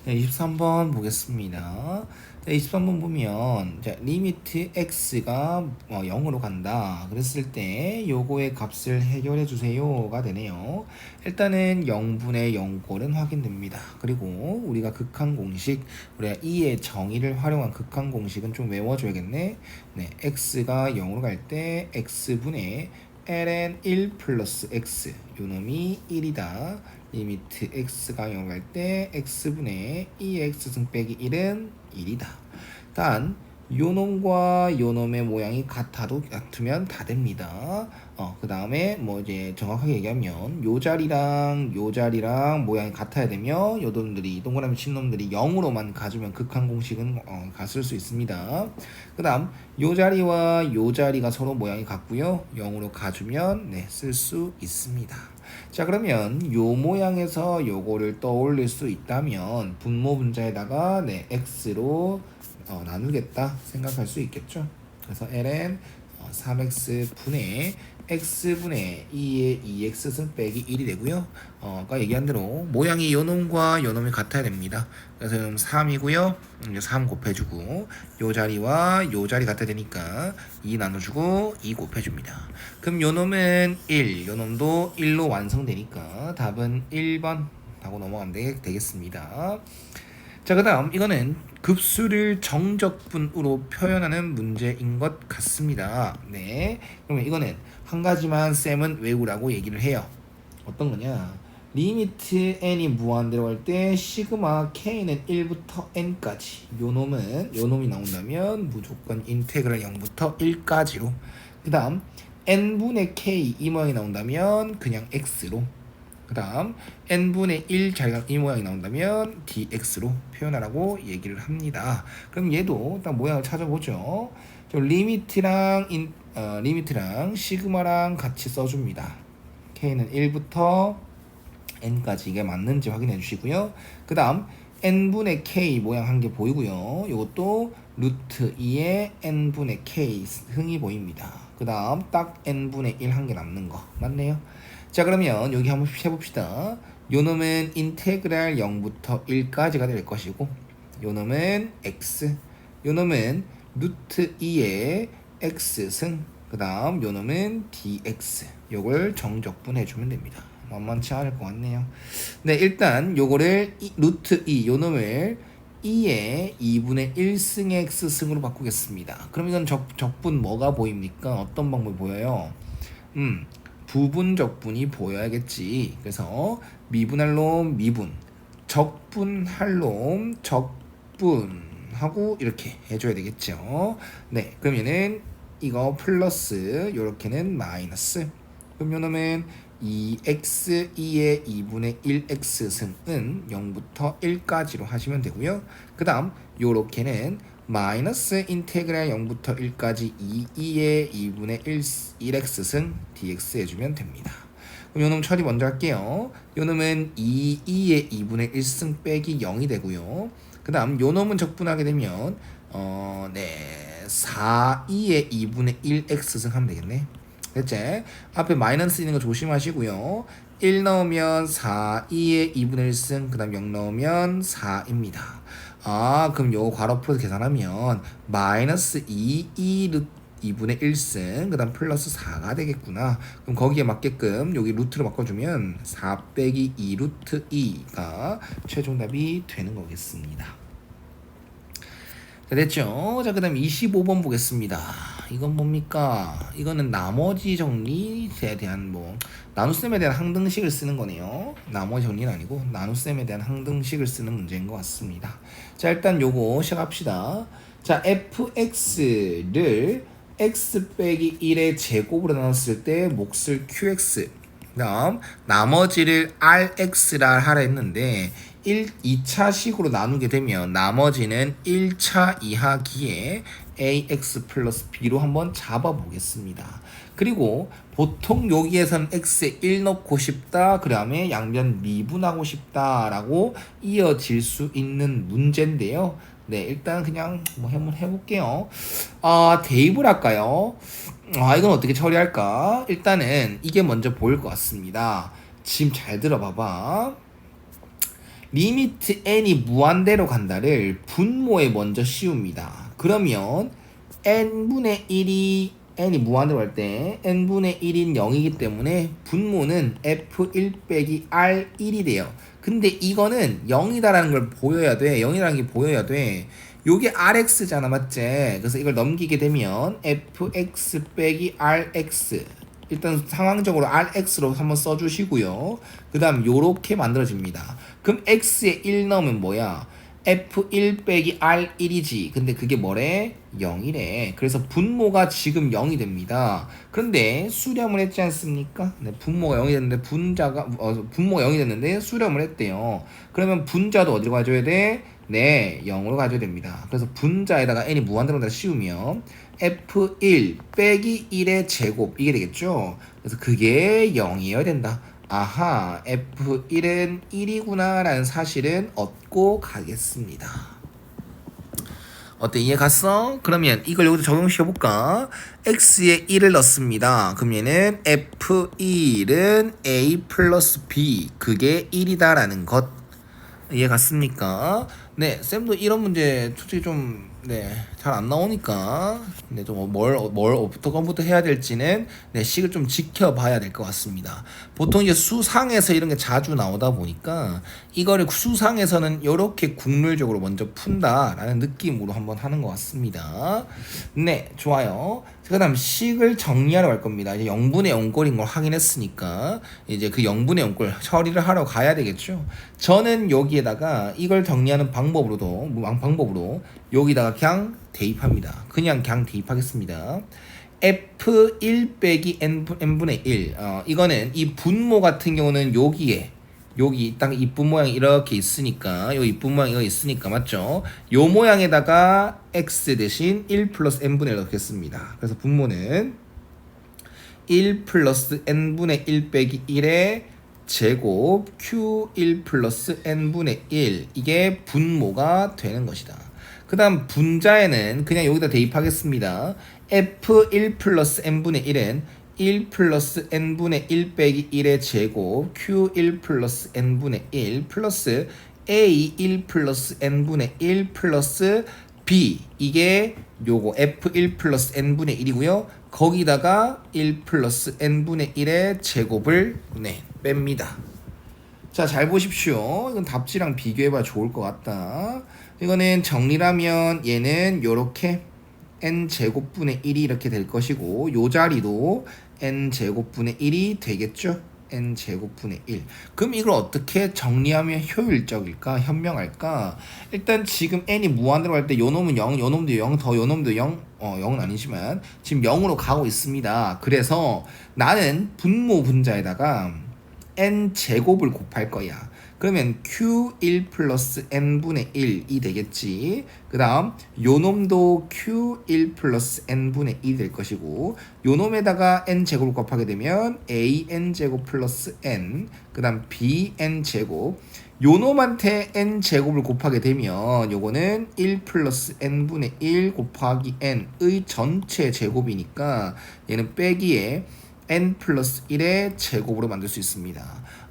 네, 23번 보겠습니다. 자, 23번 보면 자, 리미트 x가 0으로 간다. 그랬을 때 요거의 값을 해결해 주세요가 되네요. 일단은 0분의 0꼴은 확인됩니다. 그리고 우리가 극한 공식, 우리가 이의 정의를 활용한 극한 공식은 좀 외워줘야겠네. 네, x가 0으로 갈 때 x분의 ln 1 플러스 x 요 놈이 1이다. 리미트 x가 0 갈 때 x분의 2x승 빼기 1은 1이다. 단 요놈과 요놈의 모양이 같으면 다 됩니다. 그 다음에 뭐 이제 정확하게 얘기하면 요 자리랑 모양이 같아야 되며 요놈들이 동그라미 친 놈들이 0으로만 가주면 극한 공식은 갔을 수 있습니다. 그 다음 요 자리와 요 자리가 서로 모양이 같고요. 0으로 가주면 네, 쓸 수 있습니다. 자, 그러면 요 모양에서 요거를 떠올릴 수 있다면 분모 분자에다가 네, x로 나누겠다 생각할 수 있겠죠. 그래서 ln 3x 분의 x분의 2의 2x승 빼기 1이 되고요. 아까 얘기한 대로 모양이 요놈과 요놈이 같아야 됩니다. 그래서 3이고요. 3 곱해주고 요 자리와 요 자리 같아야 되니까 2 나눠주고 2 곱해줍니다. 그럼 요놈은 1, 요놈도 1로 완성되니까 답은 1번 하고 넘어가면 되겠습니다. 자, 그 다음 이거는 급수를 정적분으로 표현하는 문제인 것 같습니다. 네, 그러면 이거는 한 가지만 쌤은 외우라고 얘기를 해요. 어떤 거냐? 리미트 n이 무한대로 할 때 시그마 k는 1부터 n까지 요 놈이 나온다면 무조건 인테그랄 0부터 1까지로, 그 다음 n분의 k 이 모양이 나온다면 그냥 x로, 그 다음 n분의 1 자리가 이 모양이 나온다면 dx로 표현하라고 얘기를 합니다. 그럼 얘도 딱 모양을 찾아보죠. 리미트랑 시그마랑 같이 써줍니다. k는 1부터 n까지 이게 맞는지 확인해 주시고요. 그 다음 n분의 k 모양 한 개 보이고요. 이것도 루트 2의 n분의 k 승이 보입니다. 그 다음 딱 n분의 1 한 개 남는 거 맞네요. 자, 그러면 여기 한번 해봅시다. 요 놈은 인테그랄 0부터 1까지가 될 것이고 요 놈은 x, 요 놈은 루트 2의 x승, 그 다음 요 놈은 dx. 요걸 정적분 해주면 됩니다. 만만치 않을 것 같네요. 네, 일단 요거를 루트 2 요 놈을 2의 2분의 1승의 x승으로 바꾸겠습니다. 그럼 이건 적분 뭐가 보입니까? 어떤 방법이 보여요? 부분적분이 보여야겠지. 그래서 미분할 놈 미분, 적분할 놈 적분 하고 이렇게 해줘야 되겠죠. 네, 그러면은 이거 플러스 요렇게는 마이너스. 그럼 요놈은 2x 2의 2분의 1x승은 0부터 1까지로 하시면 되고요. 그 다음 요렇게는 마이너스 인테그랄 0부터 1까지 2의 2분의 1x승 dx 해주면 됩니다. 그럼 요놈 처리 먼저 할게요. 요놈은 2의 2분의 1승 빼기 0이 되고요. 그 다음 요놈은 적분하게 되면 4의 2분의 1x승 하면 되겠네. 됐지? 앞에 마이너스 있는 거 조심하시고요. 1 넣으면 4, 2의 2분의 1승, 그 다음 0 넣으면 4입니다. 그럼 요거 괄호 풀어서 계산하면 마이너스 2분의 1승, 그 다음 플러스 4가 되겠구나. 그럼 거기에 맞게끔 여기 루트로 바꿔주면 4 빼기 2 루트 2가 최종답이 되는 거겠습니다. 자, 됐죠? 자, 그 다음 25번 보겠습니다. 이건 뭡니까? 이거는 나머지 정리에 대한 나눗셈에 대한 항등식을 쓰는 거네요. 나머지 정리는 아니고 나눗셈에 대한 항등식을 쓰는 문제인 것 같습니다. 자, 일단 요거 시작합시다. 자, fx를 x 빼기 1의 제곱으로 나눴을 때 몫을 qx, 그 다음 나머지를 rx라 하라 했는데 2차식으로 나누게 되면 나머지는 1차 이하기에 ax 플러스 b로 한번 잡아보겠습니다. 그리고 보통 여기에서는 x에 1 넣고 싶다, 그 다음에 양변 미분하고 싶다라고 이어질 수 있는 문제인데요. 네, 일단 그냥 한번 해볼게요. 대입을 할까요? 이건 어떻게 처리할까? 일단은 이게 먼저 보일 것 같습니다. 지금 잘 들어봐봐. 리미트 n이 무한대로 간다를 분모에 먼저 씌웁니다. 그러면 n분의 1이 n이 무한대로 갈 때 n분의 1인 0이기 때문에 분모는 f1 빼기 r1이 돼요. 근데 이거는 0이다라는 걸 보여야 돼. 0이라는 게 보여야 돼. 요게 rx잖아, 맞지? 그래서 이걸 넘기게 되면 fx 빼기 rx, 일단 상황적으로 rx로 한번 써주시고요. 그 다음 요렇게 만들어집니다. 그럼 x에 1 넣으면 뭐야? f1 빼기 r1이지. 근데 그게 뭐래? 0이래. 그래서 분모가 지금 0이 됩니다. 그런데 수렴을 했지 않습니까? 네, 분모가 0이 됐는데 분모가 0이 됐는데 수렴을 했대요. 그러면 분자도 어디로 가져야 돼? 네, 0으로 가져야 됩니다. 그래서 분자에다가 n이 무한대로 씌우면 f1 빼기 1의 제곱, 이게 되겠죠? 그래서 그게 0이어야 된다. 아하, f1은 1이구나 라는 사실은 얻고 가겠습니다. 어때? 이해 갔어? 그러면 이걸 여기서 적용시켜볼까? x에 1을 넣습니다. 그러면은 f1은 a 플러스 b, 그게 1이다 라는 것. 이해 갔습니까? 네, 쌤도 이런 문제 솔직히 좀 잘 안 나오니까 좀 어떤 것부터 해야 될지는 식을 좀 지켜봐야 될 것 같습니다. 보통 이제 수상에서 이런 게 자주 나오다 보니까 이거를 수상에서는 이렇게 국룰적으로 먼저 푼다라는 느낌으로 한번 하는 것 같습니다. 네, 좋아요. 그 다음 식을 정리하러 갈 겁니다. 이제 0분의 0꼴인 걸 확인했으니까 이제 그 0분의 0꼴 처리를 하러 가야 되겠죠. 저는 여기에다가 이걸 정리하는 방법으로 여기다가 그냥 대입합니다. 그냥 대입하겠습니다. f1 빼기 n분의 1. 이거는 이 분모 같은 경우는 여기 딱 이쁜 모양이 이렇게 있으니까, 요 이쁜 모양이 이거 있으니까, 맞죠? 요 모양에다가 x 대신 1 플러스 n분의 1 넣겠습니다. 그래서 분모는 1 플러스 n분의 1 빼기 1의 제곱 q1 플러스 n분의 1, 이게 분모가 되는 것이다. 그 다음 분자에는 그냥 여기다 대입하겠습니다. f1 플러스 n분의 1은 1 플러스 n분의 1 빼기 1의 제곱 q1 플러스 n분의 1 플러스 a1 플러스 n분의 1 플러스 b, 이게 요거 f1 플러스 n분의 1이고요. 거기다가 1 플러스 n분의 1의 제곱을 뺍니다. 자, 잘 보십시오. 이건 답지랑 비교해봐 좋을 것 같다. 이거는 정리라면 얘는 요렇게 n제곱분의 1이 이렇게 될 것이고, 요 자리도 n제곱분의 1이 되겠죠? n제곱분의 1. 그럼 이걸 어떻게 정리하면 효율적일까? 현명할까? 일단 지금 n이 무한대로 갈 때 요 놈은 0, 요 놈도 0, 요 놈도 0, 0은 아니지만 지금 0으로 가고 있습니다. 그래서 나는 분모 분자에다가 n제곱을 곱할 거야. 그러면 q1 플러스 n분의 1이 되겠지. 그 다음 요 놈도 q1 플러스 n분의 1이 될 것이고, 요 놈에다가 n제곱을 곱하게 되면 an제곱 플러스 n, 그 다음 bn제곱, 요 놈한테 n제곱을 곱하게 되면 요거는 1 플러스 n분의 1 곱하기 n의 전체 제곱이니까 얘는 빼기에 n 플러스 1의 제곱으로 만들 수 있습니다.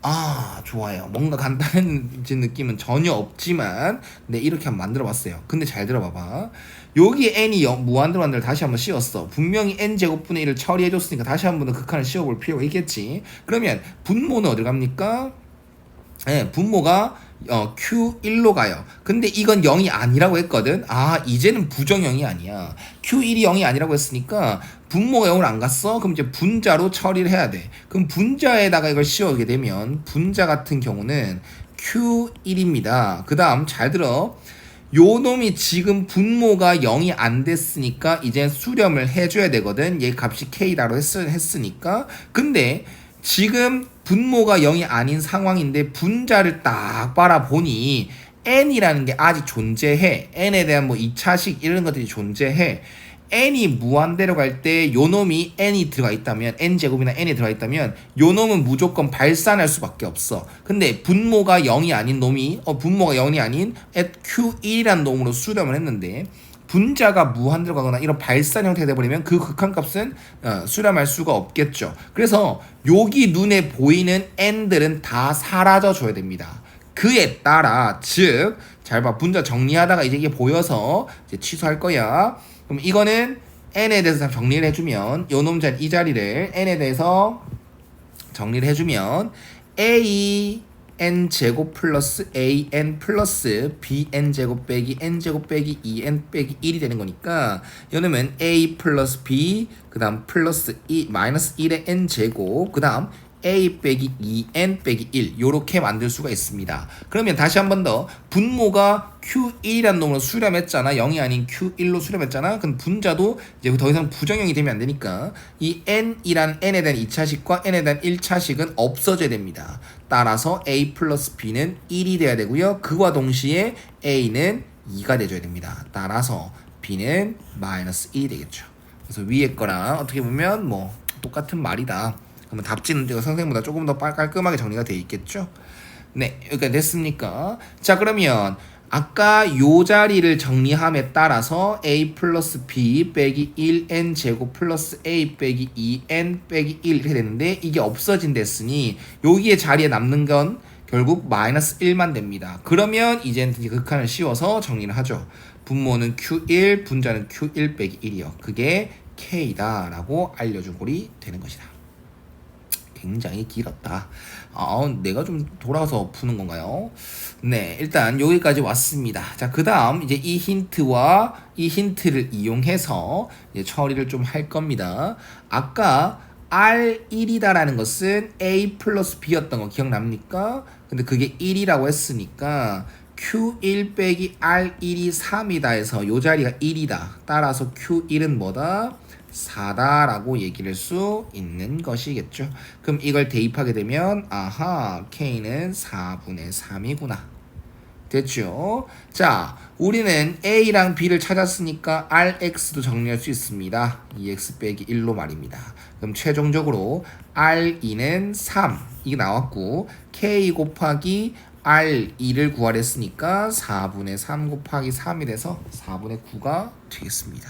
아, 좋아요. 뭔가 간단해진 느낌은 전혀 없지만 이렇게 한번 만들어 봤어요. 근데 잘 들어봐봐. 여기 n이 무한대로 간다를 다시 한번 씌웠어. 분명히 n제곱분의 1을 처리해줬으니까 다시 한번 더 극한을 씌워볼 필요가 있겠지. 그러면 분모는 어디 갑니까? 네, 분모가 Q1로 가요. 근데 이건 0이 아니라고 했거든. 아, 이제는 부정 0이 아니야. Q1이 0이 아니라고 했으니까 분모가 0을 안 갔어? 그럼 이제 분자로 처리를 해야 돼. 그럼 분자에다가 이걸 씌우게 되면 분자 같은 경우는 Q1입니다. 그 다음 잘 들어. 요 놈이 지금 분모가 0이 안 됐으니까 이제 수렴을 해줘야 되거든. 얘 값이 K다로 했으니까. 근데 지금 분모가 0이 아닌 상황인데 분자를 딱 빨아보니 n이라는 게 아직 존재해. n에 대한 뭐 2차식 이런 것들이 존재해. n이 무한대로 갈 때 요 놈이 n이 들어가 있다면, n제곱이나 n이 들어가 있다면 요 놈은 무조건 발산할 수밖에 없어. 근데 분모가 0이 아닌 놈이 분모가 0이 아닌 q1이라는 놈으로 수렴을 했는데 분자가 무한대로 가거나 이런 발산 형태가 돼버리면 그 극한값은 수렴할 수가 없겠죠. 그래서 여기 눈에 보이는 n들은 다 사라져 줘야 됩니다. 그에 따라 즉 잘 봐. 분자 정리하다가 이제 이게 보여서 이제 취소할 거야. 그럼 이거는 n에 대해서 정리를 해주면 요 놈 이 자리를 n에 대해서 정리를 해주면 a n 제곱 플러스 a n 플러스 b n 제곱 빼기 n 제곱 빼기 2n 빼기 1이 되는 거니까 이놈은 a 플러스 b 그 다음 플러스 2 마이너스 1의 n 제곱 그 다음 a 빼기 2n 빼기 1 요렇게 만들 수가 있습니다. 그러면 다시 한 번 더 분모가 q1이라는 놈으로 수렴했잖아. 0이 아닌 q1로 수렴했잖아. 그럼 분자도 이제 더 이상 부정형이 되면 안 되니까 이 n이란 n에 대한 2차식과 n에 대한 1차식은 없어져야 됩니다. 따라서 a 플러스 b는 1이 돼야 되고요. 그와 동시에 a는 2가 돼줘야 됩니다. 따라서 b는 마이너스 1이 되겠죠. 그래서 위에 거랑 어떻게 보면 뭐 똑같은 말이다. 그러면 답지는 선생님보다 조금 더 깔끔하게 정리가 되어 있겠죠? 네, 여기까지 됐습니까? 자, 그러면 아까 요 자리를 정리함에 따라서 a 플러스 b 빼기 1n 제곱 플러스 a 빼기 2n 빼기 1 이렇게 되는데 이게 없어진 됐으니 여기에 자리에 남는 건 결국 마이너스 1만 됩니다. 그러면 이제는 극한을 씌워서 정리를 하죠. 분모는 q1, 분자는 q1 빼기 1이요. 그게 k다 라고 알려준 꼴이 되는 것이다. 굉장히 길었다. 내가 좀 돌아서 푸는 건가요? 네, 일단 여기까지 왔습니다. 자, 그 다음 이제 이 힌트와 이 힌트를 이용해서 이제 처리를 좀 할 겁니다. 아까 R1이다라는 것은 A 플러스 B였던 거 기억납니까? 근데 그게 1이라고 했으니까 Q1 빼기 R1이 3이다 해서 요 자리가 1이다. 따라서 Q1은 뭐다? 4다라고 얘기를 할 수 있는 것이겠죠. 그럼 이걸 대입하게 되면 아하 K는 4분의 3이구나. 됐죠? 자, 우리는 A랑 B를 찾았으니까 RX도 정리할 수 있습니다. 2X 빼기 1로 말입니다. 그럼 최종적으로 R2는 3 이게 나왔고 K 곱하기 R2를 구하랬으니까 4분의 3 곱하기 3이 돼서 4분의 9가 되겠습니다.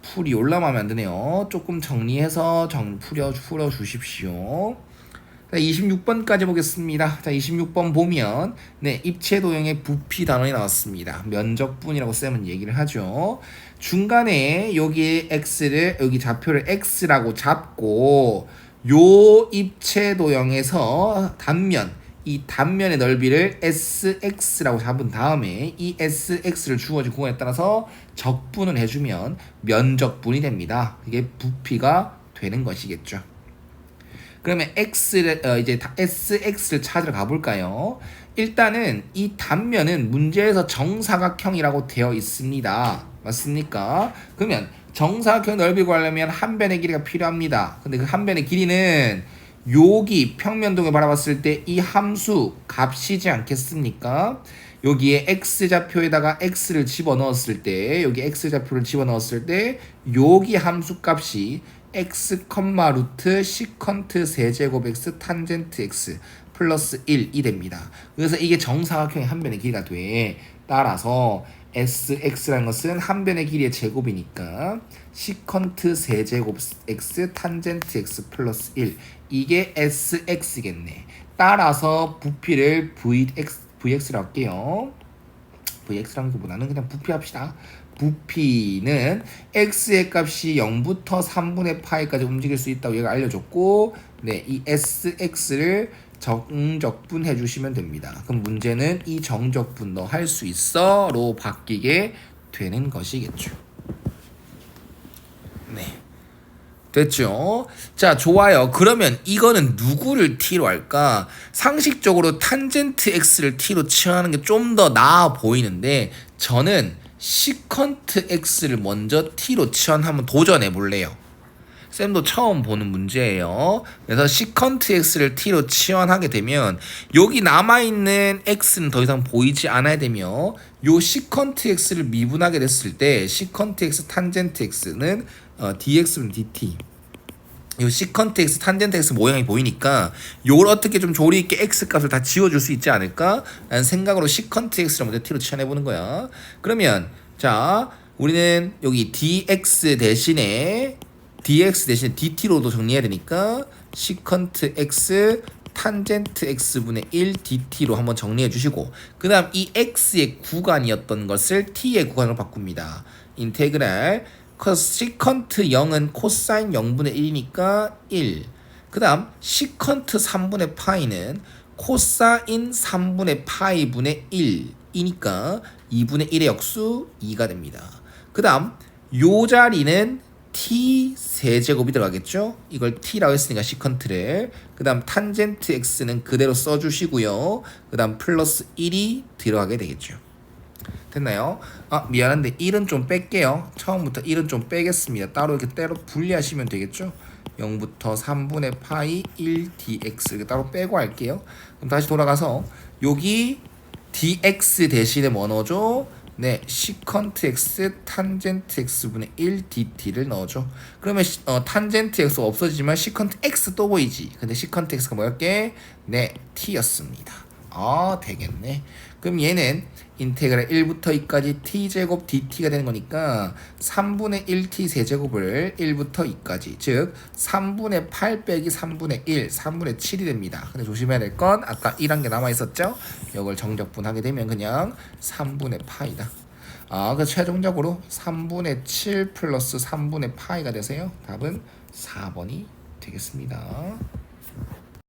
풀이 올라가면 안 되네요. 조금 정리해서 풀어 주십시오. 자, 26번까지 보겠습니다. 자, 26번 보면 네, 입체 도형의 부피 단원이 나왔습니다. 면적분이라고 쌤은 얘기를 하죠. 중간에 여기 x를 여기 좌표를 x라고 잡고 요 입체 도형에서 단면 이 단면의 넓이를 sx라고 잡은 다음에 이 sx를 주어진 구간에 따라서 적분을 해주면 면적분이 됩니다. 이게 부피가 되는 것이겠죠. 그러면 x를 이제 sx를 찾으러 가볼까요? 일단은 이 단면은 문제에서 정사각형이라고 되어 있습니다. 맞습니까? 그러면 정사각형 넓이 구하려면 한 변의 길이가 필요합니다. 근데 그 한 변의 길이는 여기 평면동에 바라봤을 때 이 함수 값이지 않겠습니까? 여기에 x좌표에다가 x를 집어넣었을 때 여기 x좌표를 집어넣었을 때 여기 함수 값이 x, 루트 시컨트 세제곱 x 탄젠트 x 플러스 1이 됩니다. 그래서 이게 정사각형의 한 변의 길이가 돼. 따라서 sx라는 것은 한 변의 길이의 제곱이니까 시컨트 세제곱 x 탄젠트 x 플러스 1 이게 sx겠네. 따라서 부피를 vx라고 할게요. vx라는 것보다는 그냥 부피 합시다. 부피는 x의 값이 0부터 3분의 파이까지 움직일 수 있다고 얘가 알려줬고 네, 이 sx를 정적분 해주시면 됩니다. 그럼 문제는 이 정적분 너 할 수 있어?로 바뀌게 되는 것이겠죠. 네, 됐죠? 자, 좋아요. 그러면 이거는 누구를 t로 할까? 상식적으로 탄젠트 x를 t로 취하는 게 좀 더 나아 보이는데 저는 시컨트 x를 먼저 t로 치환하면 도전해 볼래요. 쌤도 처음 보는 문제예요. 그래서 시컨트 x를 t로 치환하게 되면 여기 남아있는 x는 더 이상 보이지 않아야 되며 요 시컨트 x를 미분하게 됐을 때 시컨트 x 탄젠트 x는 dx는 dt 요 시컨트 x 탄젠트 x 모양이 보이니까 요걸 어떻게 좀 조리 있게 x 값을 다 지워줄 수 있지 않을까 라는 생각으로 시컨트 x를 먼저 t로 치환해 보는 거야. 그러면 자, 우리는 여기 dx 대신에 dt로도 정리해야 되니까 시컨트 x 탄젠트 x분의 1 dt로 한번 정리해 주시고 그 다음 이 x의 구간이었던 것을 t의 구간으로 바꿉니다. 인테그랄 시컨트 0은 코사인 0분의 1이니까 1. 그 다음 시컨트 3분의 파이는 코사인 3분의 파이분의 1이니까 2분의 1의 역수 2가 됩니다. 그 다음 요 자리는 t 세제곱이 들어가겠죠. 이걸 t라고 했으니까 시컨트를. 그 다음 탄젠트 x는 그대로 써주시고요. 그 다음 플러스 1이 들어가게 되겠죠. 됐나요? 아 미안한데 1은 좀 뺄게요. 처음부터 1은 좀 빼겠습니다. 따로 이렇게 따로 분리하시면 되겠죠. 0부터 3분의 파이 1 dx 이렇게 따로 빼고 할게요. 그럼 다시 돌아가서 여기 dx 대신에 뭐 넣어줘? 네, 시컨트 x 탄젠트 x분의 1 dt를 넣어줘. 그러면 탄젠트 x가 없어지지만 시컨트 x 또 보이지. 근데 시컨트 x가 뭐였게? 네, t였습니다. 아, 되겠네. 그럼 얘는 인테그랄 1부터 2까지 t제곱 dt가 되는 거니까 3분의 1t 세제곱을 1부터 2까지 즉 3분의 8 빼기 3분의 1 3분의 7이 됩니다. 근데 조심해야 될 건 아까 1한 게 남아있었죠? 이걸 정적분하게 되면 그냥 3분의 파이다. 그래서 최종적으로 3분의 7 플러스 3분의 파이가 되세요. 답은 4번이 되겠습니다.